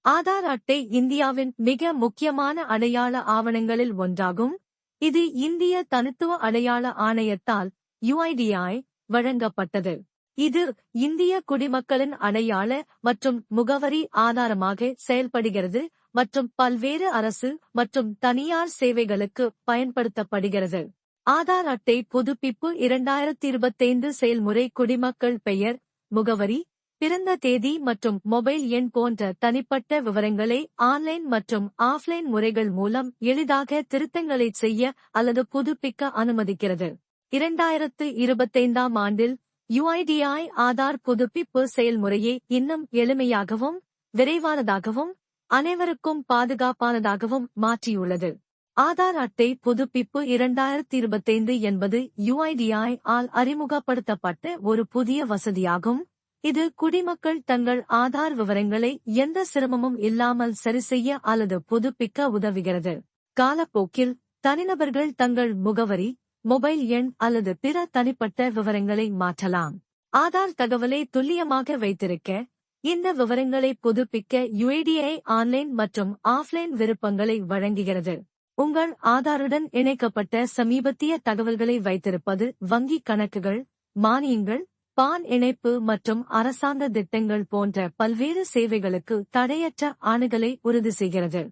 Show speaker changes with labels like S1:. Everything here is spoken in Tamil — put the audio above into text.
S1: ஆதார் அட்டை இந்தியாவின் மிக முக்கியமான அடையாள ஆவணங்களில் ஒன்றாகும். இது இந்திய தனித்துவ அடையாள ஆணையத்தால் UIDAI வழங்கப்பட்டது. இது இந்திய குடிமக்களின் அடையாள மற்றும் முகவரி ஆதாரமாக செயல்படுகிறது மற்றும் பல்வேறு அரசு மற்றும் தனியார் சேவைகளுக்கு பயன்படுத்தப்படுகிறது. ஆதார் அட்டை புதுப்பிப்பு 2025 செயல்முறை குடிமக்கள் பெயர், முகவரி, பிறந்த தேதி மற்றும் மொபைல் எண் போன்ற தனிப்பட்ட விவரங்களை ஆன்லைன் மற்றும் ஆஃப்லைன் முறைகள் மூலம் எளிதாக திருத்தங்களைச் செய்ய அல்லது புதுப்பிக்க அனுமதிக்கிறது. 2025ஆம் ஆண்டில் UIDAI ஆதார் புதுப்பிப்பு செயல்முறையை இன்னும் எளிமையாகவும் விரைவானதாகவும் அனைவருக்கும் பாதுகாப்பானதாகவும் மாற்றியுள்ளது. ஆதார் அட்டை புதுப்பிப்பு 2025 என்பது UIDAI ஆல் அறிமுகப்படுத்தப்பட்ட ஒரு புதிய வசதியாகும். இது குடிமக்கள் தங்கள் ஆதார் விவரங்களை எந்த சிரமமும் இல்லாமல் சரிசெய்ய அல்லது புதுப்பிக்க உதவுகிறது. காலப்போக்கில் தனிநபர்கள் தங்கள் முகவரி, மொபைல் எண் அல்லது பிற தனிப்பட்ட விவரங்களை மாற்றலாம். ஆதார் தகவலை துல்லியமாக வைத்திருக்க, இந்த விவரங்களை புதுப்பிக்க UIDAI ஆன்லைன் மற்றும் ஆஃப்லைன் விருப்பங்களை வழங்குகிறது. உங்கள் ஆதாருடன் இணைக்கப்பட்ட சமீபத்திய தகவல்களை வைத்திருப்பது வங்கி கணக்குகள், மானியங்கள், பான் இணைப்பு மற்றும் அரசாங்க திட்டங்கள் போன்ற பல்வேறு சேவைகளுக்கு தடையற்ற அணுகலை உறுதி செய்கிறது.